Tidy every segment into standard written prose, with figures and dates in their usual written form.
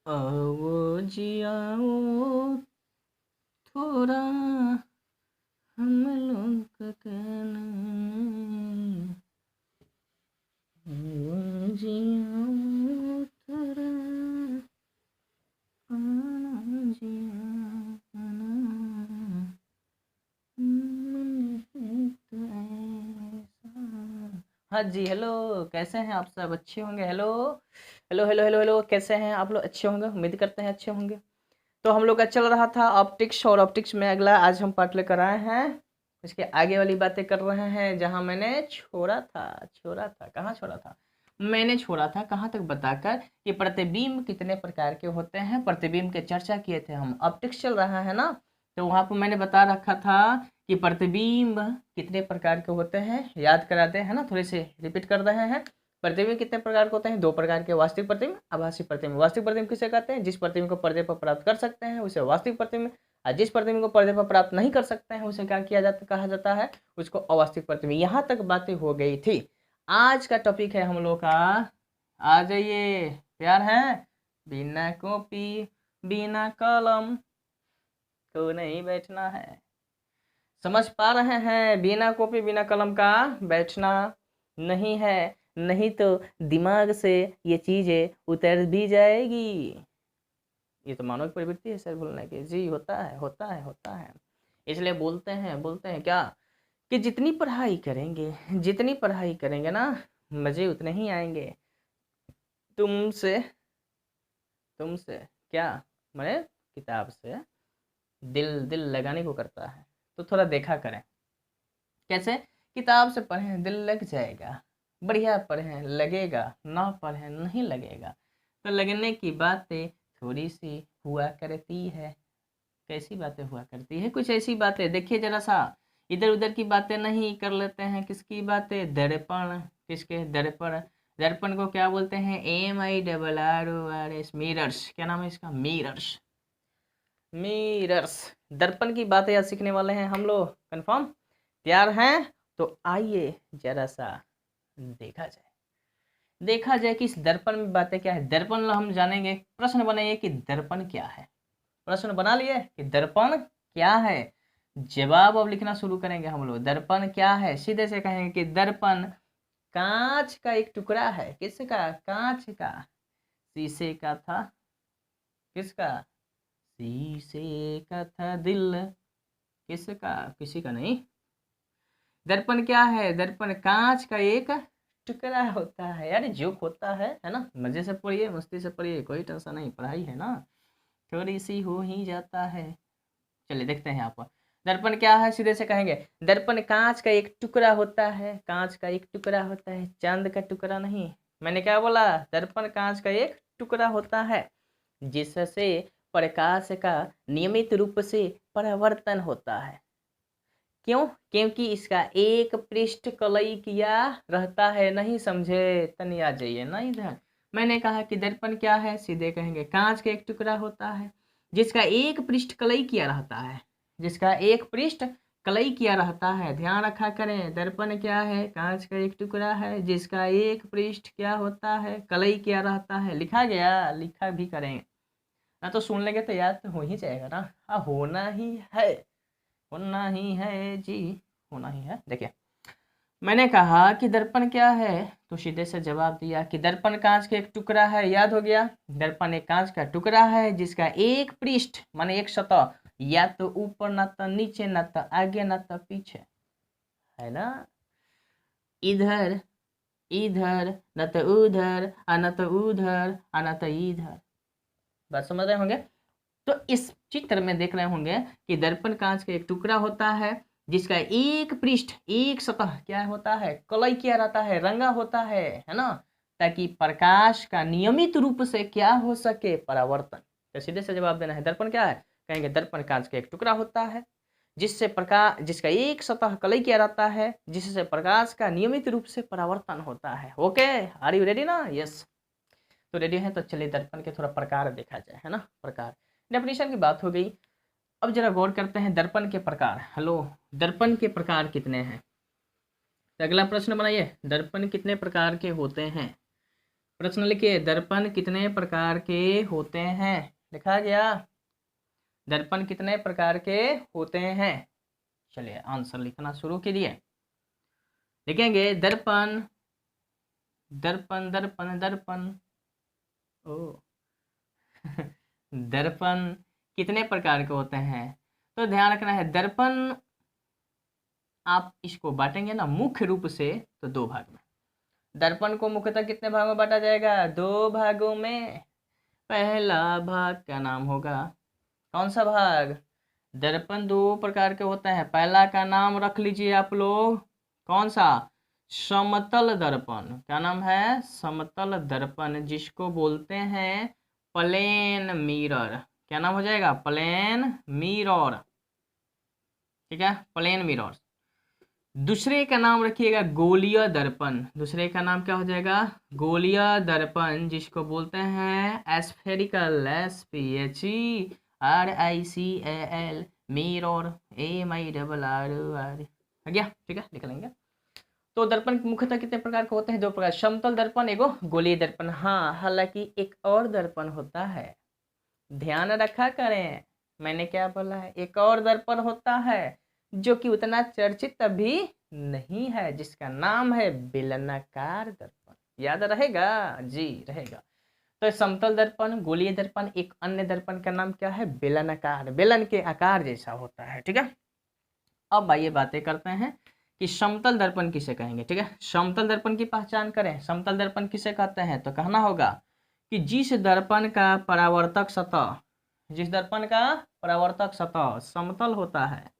आओ जियाओ थोड़ा हम लोग का कहना। आओ जियाओ थोड़ा आना जियाना। तो ऐसा। हाँ जी, हेलो। कैसे हैं आप सब? अच्छे होंगे। Hello hello hello hello hello, कैसे हैं आप लोग? अच्छे होंगे, उम्मीद करते हैं अच्छे होंगे। तो हम लोग का चल रहा था ऑप्टिक्स, और ऑप्टिक्स में अगला आज हम पार्ट लेकर आए हैं। इसके आगे वाली बातें कर रहे हैं जहां मैंने छोड़ा था कहाँ छोड़ा था? मैंने छोड़ा था कहाँ तक बताकर कि प्रतिबिंब कितने प्रकार के होते हैं। प्रतिबिंब के चर्चा किए थे हम। ऑप्टिक्स चल रहा है ना, तो वहां पर मैंने बता रखा था कि प्रतिबिंब कितने प्रकार के होते हैं। याद कराते हैं ना, थोड़े से रिपीट कर रहे हैं। प्रतिबिंब कितने प्रकार के होते हैं? दो प्रकार के, वास्तविक प्रतिबिंब, आभासी प्रतिबिंब। वास्तविक प्रतिबिंब किसे कहते हैं? जिस प्रतिबिंब को पर्दे पर प्राप्त कर सकते हैं उसे वास्तविक प्रतिबिंब। और जिस प्रतिबिंब को पर्दे पर प्राप्त नहीं कर सकते हैं उसे क्या किया जाता कहा जाता है? उसको अवास्तविक प्रतिबिंब। यहाँ तक बातें हो गई थी। आज का टॉपिक है हम लोग का, आ जाइए, तैयार हैं? बिना कॉपी बिना कलम को नहीं बैठना है। समझ पा रहे हैं? बिना कॉपी बिना कलम का बैठना नहीं है, नहीं तो दिमाग से ये चीजें उतर भी जाएगी। ये तो मानव प्रवृत्ति है सर बोलने की। जी होता है, होता है, होता है। इसलिए बोलते हैं क्या कि जितनी पढ़ाई करेंगे ना, मजे उतने ही आएंगे। तुमसे तुमसे क्या, मैंने किताब से दिल दिल लगाने को करता है। तो थोड़ा देखा करें कैसे। किताब से पढ़ें दिल लग जाएगा, बढ़िया पढ़ें लगेगा, ना पढ़ें नहीं लगेगा। तो लगने की बातें थोड़ी सी हुआ करती है। कैसी बातें हुआ करती है? कुछ ऐसी बातें, देखिए जरा सा, इधर उधर की बातें नहीं कर लेते हैं। किसकी बातें? दर्पण। किसके? दर्पण। दर्पण को क्या बोलते हैं? MIRRORS, mirrors. क्या नाम है इसका? मिरर्स। मिरर्स। दर्पण की बातें आज सीखने वाले हैं हम लोग, कंफर्म? तैयार हैं? तो आइए जरा सा देखा जाए कि इस दर्पण में बातें क्या है। दर्पण हम जानेंगे। प्रश्न बनाइए कि दर्पण क्या है। प्रश्न बना लिए कि दर्पण क्या है। जवाब अब लिखना शुरू करेंगे हम लोग। दर्पण क्या है? सीधे से कहेंगे कि दर्पण कांच का एक टुकड़ा है। किसका? कांच का। शीशे का था। किसका? शीशे का था दिल। किसका? किसी का नहीं। दर्पण क्या है? दर्पण कांच का एक टुकड़ा होता है। यार जोक होता है ना? मजे से पढ़िए, मस्ती से पढ़िए, कोई टेंशन नहीं, पढ़ाई है ना, थोड़ी सी हो ही जाता है। चलिए देखते हैं आप। दर्पण क्या है? सीधे से कहेंगे दर्पण कांच का एक टुकड़ा होता है। कांच का एक टुकड़ा होता है, चांद का टुकड़ा नहीं। मैंने क्या बोला? दर्पण कांच का एक टुकड़ा होता है जिससे प्रकाश का नियमित रूप से परावर्तन होता है। क्यों? क्योंकि इसका एक पृष्ठ कलई किया रहता है। नहीं समझे? तनी आ जाइए ना इधर। मैंने कहा कि दर्पण क्या है? सीधे कहेंगे कांच का एक टुकड़ा होता है जिसका एक पृष्ठ कलई किया रहता है। जिसका एक पृष्ठ कलई किया रहता है। ध्यान रखा करें। दर्पण क्या है? कांच का एक टुकड़ा है जिसका एक पृष्ठ क्या होता है? कलई किया रहता है। लिखा गया? लिखा भी करें ना, तो सुन लेंगे तो याद तो हो ही जाएगा ना। हाँ, होना ही है, होना ही है जी, होना ही है। देखिए मैंने कहा कि दर्पण क्या है, तो सीधे से जवाब दिया कि दर्पण कांच का एक टुकड़ा है। याद हो गया? दर्पण एक कांच का टुकड़ा है जिसका एक पृष्ठ माने एक सतह, या तो ऊपर ना तो नीचे, ना तो आगे ना तो पीछे, है ना। इधर इधर, न तो उधर, न तो उधर, न तो इधर। बात समझ रहे होंगे? तो इस चित्र में देख रहे होंगे कि दर्पण कांच का एक टुकड़ा होता है जिसका एक पृष्ठ, एक सतह क्या होता है? कलई किया रहता है, रंगा होता है ना, ताकि प्रकाश का नियमित रूप से क्या हो सके? परावर्तन। तो सीधे से जवाब देना है दर्पण क्या है। कहेंगे दर्पण कांच का एक टुकड़ा होता है जिससे प्रकाश, जिसका एक सतह कलई किया रहता है जिससे प्रकाश का नियमित रूप से परावर्तन होता है। ओके, आर यू रेडी ना? यस। तो रेडी है तो चलिए दर्पण के थोड़ा प्रकार देखा जाए, है ना। प्रकार, डेफिनेशन की बात हो गई। अब जरा गौर करते हैं दर्पण के प्रकार। हेलो, दर्पण के प्रकार कितने हैं? तो अगला प्रश्न बनाइए, दर्पण कितने प्रकार के होते हैं? प्रश्न लिखिए, दर्पण कितने प्रकार के होते हैं? लिखा गया, दर्पण कितने प्रकार के होते हैं? चलिए आंसर लिखना शुरू कीजिए। लिखेंगे दर्पण, दर्पण दर्पण दर्पण, ओ दर्पण कितने प्रकार के होते हैं? तो ध्यान रखना है, दर्पण आप इसको बांटेंगे ना मुख्य रूप से तो दो भाग में। दर्पण को मुख्यतः कितने भागों में बांटा जाएगा? दो भागों में। पहला भाग का नाम होगा, कौन सा भाग? दर्पण दो प्रकार के होते हैं। पहला का नाम रख लीजिए आप लोग, कौन सा? समतल दर्पण। क्या नाम है? समतल दर्पण, जिसको बोलते हैं प्लेन मिरर। क्या नाम हो जाएगा? Plane mirror. ठीक है, प्लेन मिरर। दूसरे का नाम रखिएगा गोलीय दर्पण। दूसरे का नाम क्या हो जाएगा? गोलीय दर्पण, जिसको बोलते हैं एस्फेरिकल, SPHERICAL मिरर, MIRR आ गया। ठीक है, लिख लेंगे। तो दर्पण मुख्यतः कितने प्रकार के होते हैं? दो प्रकार, समतल दर्पण एगो गोलीय दर्पण। हाँ, हालांकि एक और दर्पण होता है, ध्यान रखा करें, मैंने क्या बोला है, एक और दर्पण होता है जो कि उतना चर्चित अभी नहीं है, जिसका नाम है बेलनाकार दर्पण। याद रहेगा जी? रहेगा। तो समतल दर्पण, गोलीय दर्पण, एक अन्य दर्पण का नाम क्या है? बेलनाकार, बेलन के आकार जैसा होता है। ठीक है, अब आइए बातें करते हैं कि समतल दर्पण किसे कहेंगे। ठीक है, समतल दर्पण की पहचान करें। समतल दर्पण किसे कहते हैं? तो कहना होगा कि जिस दर्पण का परावर्तक सतह, जिस दर्पण का परावर्तक सतह समतल होता है,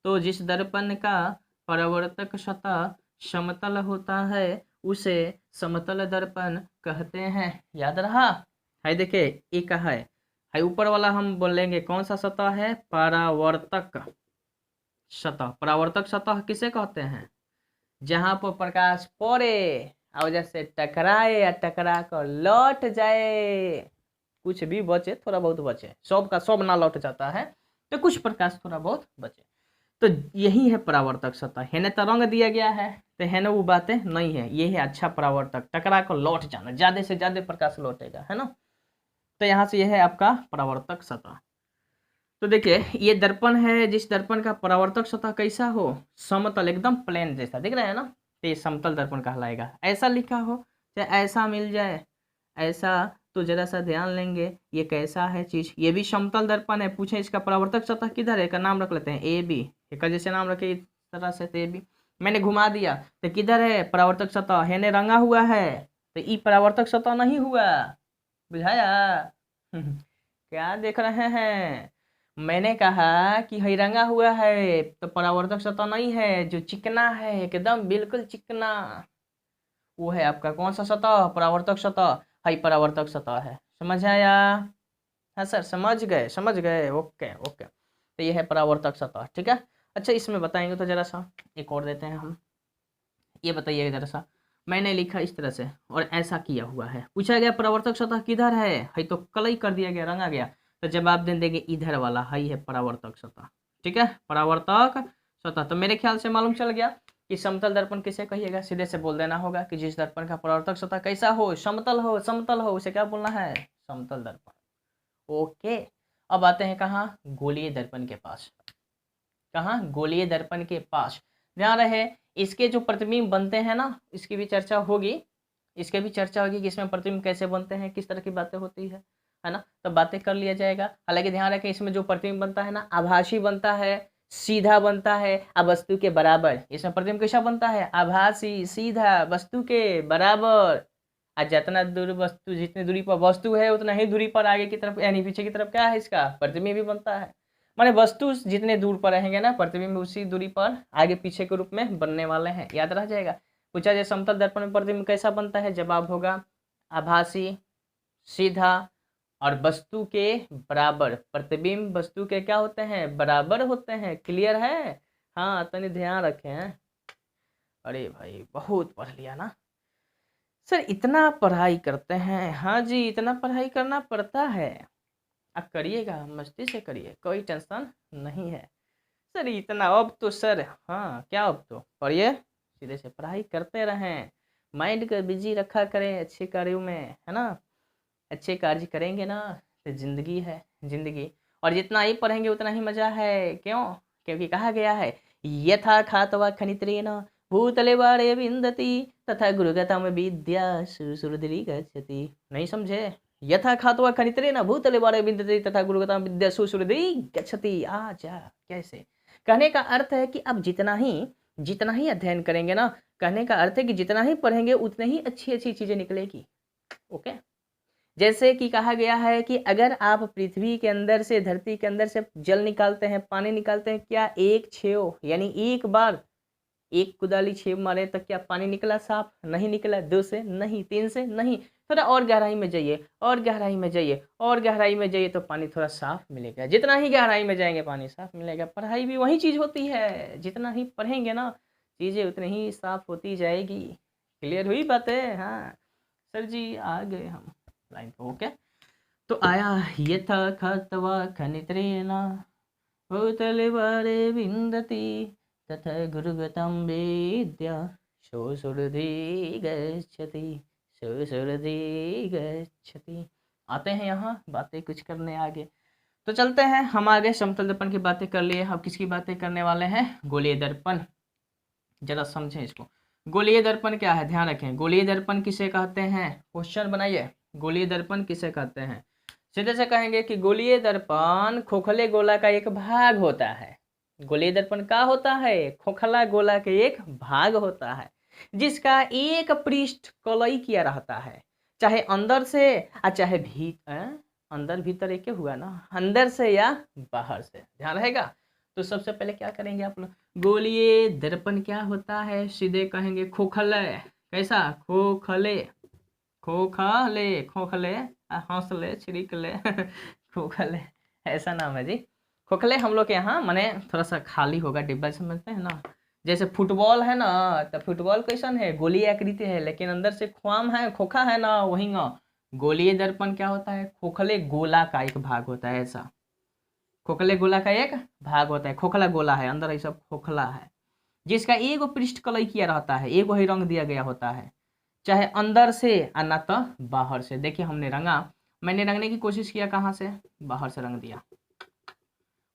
तो जिस दर्पण का परावर्तक सतह समतल होता है उसे समतल दर्पण कहते हैं। याद रहा? है देखिए, एक है ऊपर वाला हम बोलेंगे कौन सा सतह है? परावर्तक सतह। परावर्तक सतह किसे कहते हैं? जहां पर प्रकाश पड़े और जैसे टकराए या टकरा कर लौट जाए, कुछ भी बचे, थोड़ा बहुत बचे, सब का सब ना लौट जाता है तो कुछ प्रकाश थोड़ा बहुत बचे, तो यही है परावर्तक सतह। हेने तरंग दिया गया है तो हेने वो बातें नहीं है, ये है अच्छा परावर्तक, टकरा कर लौट जाना, ज्यादा से ज्यादा प्रकाश लौटेगा, है ना। तो यहाँ से यह है आपका परावर्तक सतह। तो देखिए, ये दर्पण है जिस दर्पण का परावर्तक सतह कैसा हो? समतल, एकदम प्लेन जैसा दिख रहा है ना, तो ये समतल दर्पण कहलाएगा। ऐसा लिखा हो चाहे ऐसा मिल जाए, ऐसा, तो जरा सा ध्यान लेंगे ये कैसा है चीज, ये भी समतल दर्पण है। पूछे इसका परावर्तक सतह किधर है, का नाम रख लेते हैं ए बी, एक जैसे नाम रखे इस तरह से, ए बी। मैंने घुमा दिया तो किधर है परावर्तक सतह? हेने रंगा हुआ है तो ई परावर्तक सतह नहीं हुआ, बुझाया? क्या देख रहे हैं? मैंने कहा कि हई रंगा हुआ है तो परावर्तक सतह नहीं है, जो चिकना है एकदम बिल्कुल चिकना, वो है आपका कौन सा सतह? परावर्तक सतह। हई परावर्तक सतह है। समझ आया? हाँ सर, समझ गए, समझ गए, ओके ओके। तो ये है परावर्तक सतह। ठीक है, अच्छा इसमें बताएंगे तो जरा सा एक और देते हैं हम। ये बताइए जरा सा, मैंने लिखा इस तरह से और ऐसा किया हुआ है, पूछा गया परावर्तक सतह किधर है तो कलई कर दिया गया, रंगा गया, तो जवाब दे देंगे इधर वाला, हाई है परावर्तक सतह। ठीक है, परावर्तक सतह। तो मेरे ख्याल से मालूम चल गया कि समतल दर्पण किसे कहिएगा। सीधे से बोल देना होगा कि जिस दर्पण का परावर्तक सतह कैसा हो? समतल हो, समतल हो, उसे क्या बोलना है? समतल दर्पण। ओके, अब आते हैं कहाँ? गोलीय दर्पण के पास। कहाँ? गोलीय दर्पण के पास। ध्यान रहे, इसके जो प्रतिबिंब बनते हैं ना, इसकी भी चर्चा होगी, इसके भी चर्चा होगी कि इसमें प्रतिबिंब कैसे बनते हैं, किस तरह की बातें होती है ना, तो बातें कर लिया जाएगा। हालांकि ध्यान रखें, इसमें जो प्रतिबिंब बनता है ना, आभासी बनता है, सीधा बनता है, अब वस्तु के बराबर। इसमें प्रतिबिंब कैसा बनता है? आभासी, सीधा, वस्तु के बराबर। और जितना दूर वस्तु, जितनी दूरी पर वस्तु है उतना ही दूरी पर आगे की तरफ यानी पीछे की तरफ क्या है? इसका प्रतिबिंब भी बनता है। माने वस्तु जितने दूर पर रहेंगे ना, प्रतिबिंब उसी दूरी पर आगे पीछे के रूप में बनने वाले हैं। याद रह जाएगा। पूछा जाए समतल दर्पण में प्रतिबिंब कैसा बनता है, जवाब होगा आभासी, सीधा और वस्तु के बराबर। प्रतिबिंब वस्तु के क्या होते हैं? बराबर होते हैं। क्लियर है? हाँ, तनी ध्यान रखें। अरे भाई, बहुत पढ़ लिया ना सर, इतना पढ़ाई करते हैं। हाँ जी, इतना पढ़ाई करना पड़ता है। अब करिएगा, मस्ती से करिए, कोई टेंशन नहीं है सर। इतना अब तो सर, हाँ क्या, अब तो पढ़िए, सीधे से पढ़ाई करते रहें, माइंड को बिजी रखा करें अच्छे कार्यों में, है ना। अच्छे कार्य करेंगे ना तो जिंदगी है जिंदगी। और जितना ही पढ़ेंगे उतना ही मजा है। क्यों? क्योंकि कहा गया है यथा खातवा खनित्रेण भूतले बारे विंदति तथा गुरुगतम विद्या सुश्रुति गच्छति। नहीं समझे? यथा खातवा खनित्रेण भूतले बारे विंदति तथा गुरुगतम विद्या सुश्रुति गच्छति। आ जा कैसे? कहने का अर्थ है कि अब जितना ही अध्ययन करेंगे ना, कहने का अर्थ है कि जितना ही पढ़ेंगे उतनी ही अच्छी अच्छी चीजें निकलेगी। ओके। जैसे कि कहा गया है कि अगर आप पृथ्वी के अंदर से, धरती के अंदर से जल निकालते हैं, पानी निकालते हैं, क्या एक छेव यानी एक बार एक कुदाली छेव मारे तो क्या पानी निकला साफ? नहीं निकला। 2 से नहीं, 3 से नहीं, थोड़ा और गहराई में जाइए, और गहराई में जाइए, और गहराई में जाइए तो पानी थोड़ा साफ मिलेगा। जितना ही गहराई में जाएंगे पानी साफ मिलेगा। पढ़ाई भी वही चीज होती है, जितना ही पढ़ेंगे ना चीजें उतनी ही साफ होती जाएगी। क्लियर हुई बातें? हाँ सर जी आ गए हम लाइन पे। ओके। तो आया यथा खातवा खनित्रेण भूतले बारे विंदति तथा गुरुगतं विद्या सुश्रुति गच्छति। आते हैं यहाँ बातें कुछ करने आगे। तो चलते हैं हम आगे। समतल दर्पण की बातें कर लिए, अब किसकी बातें करने वाले हैं? गोलीय दर्पण। जरा समझें इसको। गोलीय दर्पण क्या है? ध्यान रखें। गोलीय दर्पण किसे कहते हैं? क्वेश्चन बनाइए। गोलीय दर्पण किसे कहते हैं? सीधे से कहेंगे कि गोलीय दर्पण खोखले गोला का एक भाग होता है। गोलीय दर्पण क्या होता है? खोखला गोला के एक भाग होता है जिसका एक पृष्ठ कलई किया रहता है, चाहे अंदर से चाहे अंदर भीतर एक हुआ ना, अंदर से या बाहर से। ध्यान रहेगा। तो सबसे पहले क्या करेंगे आप लोग? गोलीय दर्पण क्या होता है? सीधे कहेंगे खोखले। कैसा? खोखले खोखले खोखले हौसले छिड़कले खोखले, ऐसा नाम है जी। खोखले हम लोग के यहाँ माने थोड़ा सा खाली होगा, डिब्बा समझते हैं ना। जैसे फुटबॉल है ना, तो फुटबॉल कैसन है? गोली आकृति है, लेकिन अंदर से ख्वाम है, खोखा है ना, वही ना। गोलीय दर्पण क्या होता है? खोखले गोला का एक भाग होता है। ऐसा खोखले गोला का एक भाग होता है। खोखला गोला है, अंदर ऐसा खोखला है जिसका एगो पृष्ठ कलई किया रहता है, एगो ही रंग दिया गया होता है, चाहे अंदर से और ना तो बाहर से। देखिए हमने रंगा, मैंने रंगने की कोशिश किया, कहाँ से? बाहर से रंग दिया।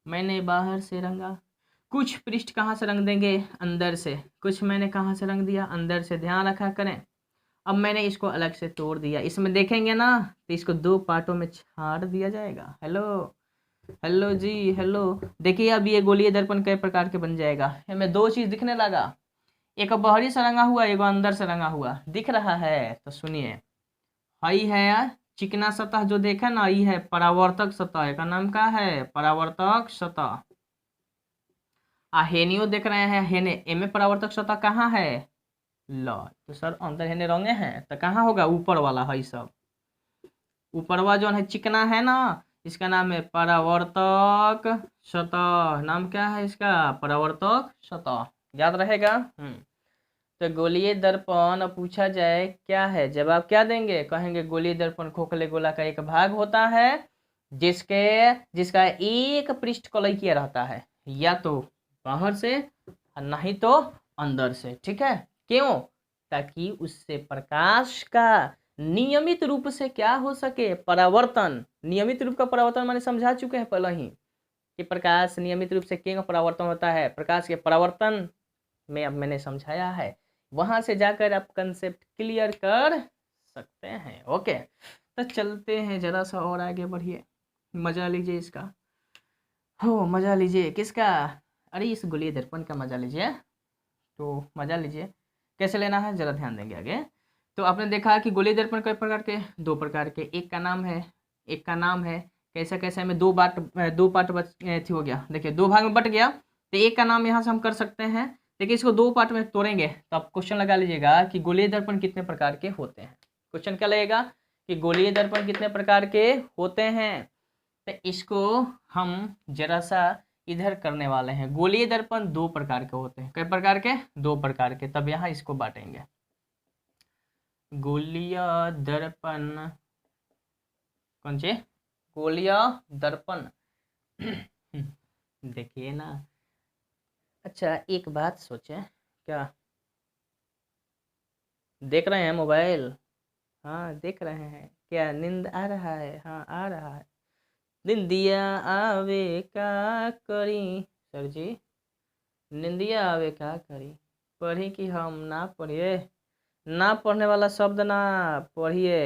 मैंने बाहर से रंगा। कुछ पृष्ठ कहाँ से रंग देंगे? अंदर से। कुछ मैंने कहाँ से रंग दिया? अंदर से। ध्यान रखा करें। अब मैंने इसको अलग से तोड़ दिया। इसमें देखेंगे ना तो इसको 2 पार्टों में छाड़ दिया जाएगा। हेलो हेलो जी हेलो। देखिए अब ये गोलीय दर्पण कई प्रकार के बन जाएगा। हमें 2 चीज दिखने लगा, एक बाहरी से रंगा हुआ, एक अंदर से रंगा हुआ दिख रहा है। तो सुनिए, हई है चिकना सतह जो देखा ना, ये है परावर्तक सतह। का नाम क्या है? परावर्तक सतह। हेनियो देख रहे हैं, हेने एमे परावर्तक सतह कहाँ है? लो तो सर अंदर हेने रंगे हैं तो कहाँ होगा? ऊपर वाला है सब। ऊपरवा जो है चिकना है ना, इसका नाम है परावर्तक सतह। नाम क्या है इसका? परावर्तक सतह। याद रहेगा। तो गोलीय दर्पण पूछा जाए क्या है, जवाब क्या देंगे? कहेंगे गोलीय दर्पण खोखले गोला का एक भाग होता है जिसका एक पृष्ठ कलई किया रहता है, या तो बाहर से नहीं तो अंदर से। ठीक है? क्यों? ताकि उससे प्रकाश का नियमित रूप से क्या हो सके? परावर्तन। नियमित रूप का परावर्तन मैंने समझा चुके हैं पहले ही कि प्रकाश नियमित रूप से क्यों परावर्तन होता है। प्रकाश के परावर्तन में अब मैंने समझाया है, वहां से जाकर आप कंसेप्ट क्लियर कर सकते हैं। ओके। तो चलते हैं, जरा सा और आगे बढ़िए, मजा लीजिए इसका। हो मजा लीजिए किसका? अरे इस गोलीय दर्पण का मजा लीजिए। तो मजा लीजिए, कैसे लेना है जरा ध्यान देंगे आगे। तो आपने देखा कि गोलीय दर्पण कई प्रकार के? 2 प्रकार के। एक का नाम है कैसा कैसा में 2 पार्ट बच हो गया। देखिए 2 भाग में बट गया, तो एक का नाम यहाँ से हम कर सकते हैं। देखिए इसको 2 पार्ट में तोड़ेंगे तो आप क्वेश्चन लगा लीजिएगा कि गोलीय दर्पण कितने प्रकार के होते हैं। क्वेश्चन क्या लगेगा कि गोलीय दर्पण कितने प्रकार के होते हैं। तो इसको हम जरा सा इधर करने वाले हैं। गोलीय दर्पण 2 प्रकार के होते हैं। कई प्रकार के? 2 प्रकार के। तब यहाँ इसको बांटेंगे। गोलीय दर्पण कौन से? गोलीय दर्पण देखिए ना। अच्छा एक बात सोचें क्या, देख रहे हैं मोबाइल? हाँ देख रहे हैं। क्या नींद आ रहा है? हाँ आ रहा है। निंदिया आवे का करी। सर जी, निंदिया आवे का करी, पढ़ी कि हम ना पढ़िए? ना पढ़ने वाला शब्द ना पढ़िए,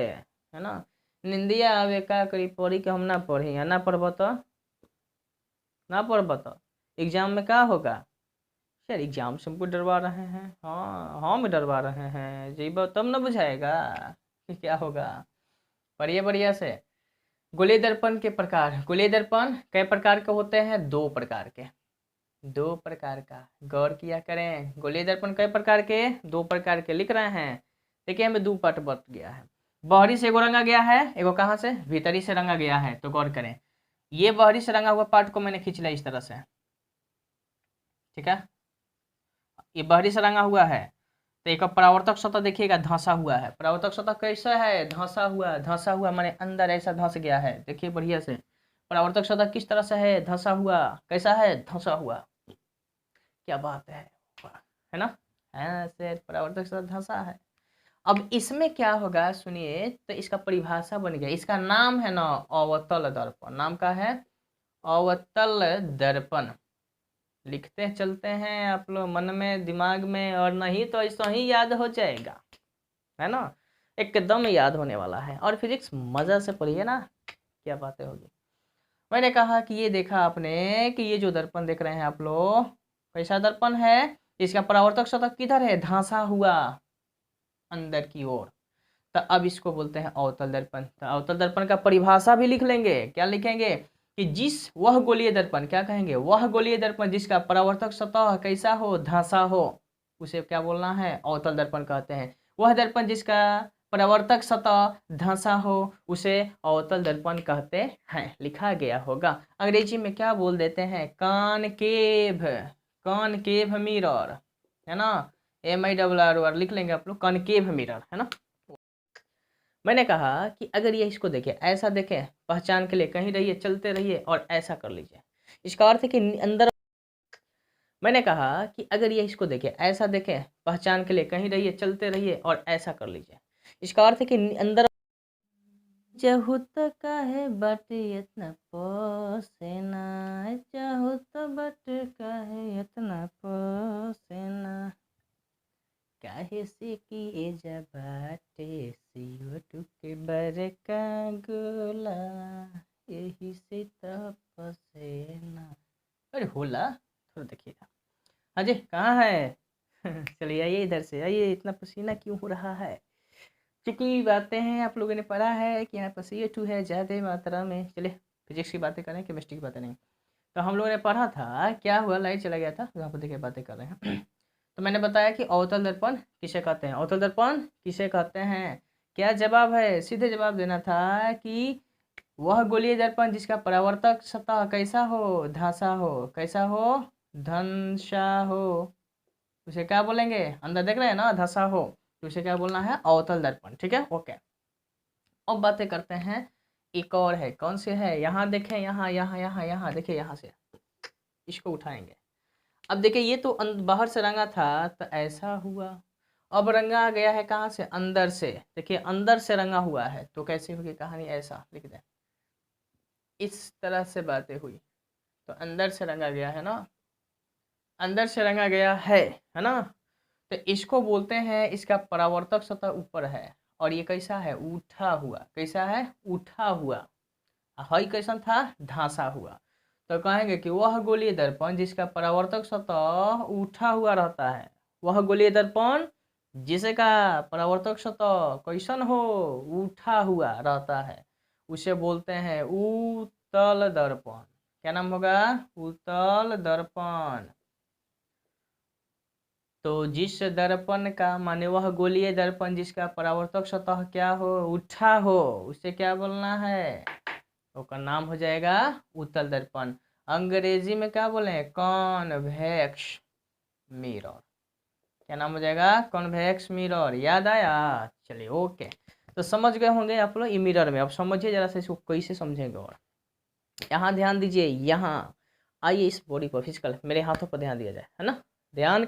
है ना। निंदिया आवे का करी, पढ़ी कि हम ना पढ़ी, या ना पढ़ब तो ना पढ़ब तो एग्जाम में क्या होगा? सर एग्जाम से हमको डरवा रहे हैं। हाँ हम डरवा रहे हैं जी, तब ना बुझाएगा कि क्या होगा। पढ़िए बढ़िया से। गोलीय दर्पण के प्रकार। गोलीय दर्पण कई प्रकार के होते हैं? 2 प्रकार के। 2 प्रकार का गौर किया करें। गोलीय दर्पण कई प्रकार के? 2 प्रकार के लिख रहे हैं। देखिए हमें 2 पार्ट बट गया है। बाहरी से एगो रंगा गया है, एगो कहाँ से? भीतरी से रंगा गया है। तो गौर करें, ये बाहरी से रंगा हुआ पार्ट को मैंने खींच लिया इस तरह से, ठीक है। ये बाहरी से रंगा हुआ है। तो एक परावर्तक सतह देखिएगा धंसा हुआ है। परावर्तक सतह कैसा है? धंसा हुआ। धंसा हुआ माने अंदर ऐसा धंस गया है। देखिए बढ़िया से, परावर्तक सतह किस तरह से है? धंसा हुआ। कैसा है? धंसा हुआ। क्या बात है ना। ऐसे परावर्तक सतह धंसा है। अब इसमें क्या होगा सुनिए, तो इसका परिभाषा बन गया। इसका नाम है ना अवतल दर्पण। नाम का है अवतल दर्पण। लिखते चलते हैं आप लोग मन में दिमाग में, और नहीं तो ऐसा ही याद हो जाएगा, है ना। एकदम याद होने वाला है। और फिजिक्स मजा से पढ़िए ना, क्या बातें होगी। मैंने कहा कि ये देखा आपने कि ये जो दर्पण देख रहे हैं आप लोग, कैसा दर्पण है? इसका परावर्तक सतह किधर है? धंसा हुआ अंदर की ओर। तो अब इसको बोलते हैं अवतल दर्पण। तो अवतल दर्पण का परिभाषा भी लिख लेंगे। क्या लिखेंगे? कि जिस वह गोलीय दर्पण, क्या कहेंगे? वह गोलीय दर्पण जिसका परावर्तक सतह कैसा हो? धंसा हो, उसे क्या बोलना है? अवतल दर्पण कहते हैं। वह दर्पण जिसका परावर्तक सतह धंसा हो उसे अवतल दर्पण कहते हैं। लिखा गया होगा। अंग्रेजी में क्या बोल देते हैं? कॉनकेव। कॉनकेव मिरर, है ना। MIRR लिख लेंगे आप लोग, कॉनकेव मिरर, है ना। मैंने कहा कि अगर ये इसको देखें, ऐसा देखें, पहचान के लिए कहीं रहिए, चलते रहिए और ऐसा कर लीजिए। इसका अर्थ है कि अंदर। मैंने कहा कि अगर ये इसको देखें, ऐसा देखें, पहचान के लिए कहीं रहिए, चलते रहिए और ऐसा कर लीजिए। इसका अर्थ है कि अंदर। चाहू तो काहे बाटे इतना पसेना, चाहू तो बाटे काहे इतना पसेना, काहे से कि जा बाटे CO2 के बरका गोला, यही से तो पसेना। अरे होला, थोड़ा देखिएगा। हाँ जी कहाँ है? चलिए आइए इधर से आइए। इतना पसीना क्यों हो रहा है? क्योंकि बातें हैं, आप लोगों ने पढ़ा है कि यहाँ पर CO2 है ज़्यादा मात्रा में। चलिए फिजिक्स की बातें करें, केमिस्ट्री की बातें नहीं। तो हम लोगों ने पढ़ा था, क्या हुआ, लाइट चला गया था, यहाँ पर देखिए बातें कर रहे हैं। तो मैंने बताया कि अवतल दर्पण किसे कहते हैं? अवतल दर्पण किसे कहते हैं? क्या जवाब है? सीधे जवाब देना था कि वह गोलीय दर्पण जिसका परावर्तक सतह कैसा हो? धंसा हो। कैसा हो? धंसा हो, उसे क्या बोलेंगे? अंदर देख रहे हैं ना, धंसा हो, तो उसे क्या बोलना है? अवतल दर्पण, ठीक है, ओके। अब बातें करते हैं, एक और है। कौन से है? यहाँ देखें, यहाँ यहाँ यहाँ यहाँ देखिए, यहाँ से इसको उठाएंगे। अब देखिए ये तो बाहर से रंगा था तो ऐसा हुआ। अब रंगा गया है कहाँ से? अंदर से। देखिए अंदर से रंगा हुआ है तो कैसे होगी कहानी? ऐसा लिख दें, इस तरह से बातें हुई। तो अंदर से रंगा गया है ना, अंदर से रंगा गया है ना। तो इसको बोलते हैं, इसका परावर्तक सतह ऊपर है और ये कैसा है? उठा हुआ। कैसा है? उठा हुआ। हई कैसा था? धंसा हुआ। तो कहेंगे कि वह गोलीय दर्पण जिसका परावर्तक सतह उठा हुआ रहता है, वह गोलीय दर्पण जिसका परावर्तक सतह कैसन हो? उठा हुआ रहता है, उसे बोलते हैं उत्तल दर्पण। क्या नाम होगा? उत्तल दर्पण। तो जिस दर्पण का माने वह गोलीय दर्पण जिसका परावर्तक सतह क्या हो? उठा हो, उसे क्या बोलना है? उसका नाम हो जाएगा उत्तल दर्पण। अंग्रेजी में क्या बोले? Convex mirror. क्या नाम हो जाएगा? Convex mirror. याद आया? चलिए ओके। तो समझ गए होंगे आप लोग ये मिरर में। अब समझिए जरा से इसको कैसे समझेंगे। और यहाँ ध्यान दीजिए, यहाँ आइए, इस बॉडी पर फिजिकल मेरे हाथों पर ध्यान दिया जाए, है ना। ध्यान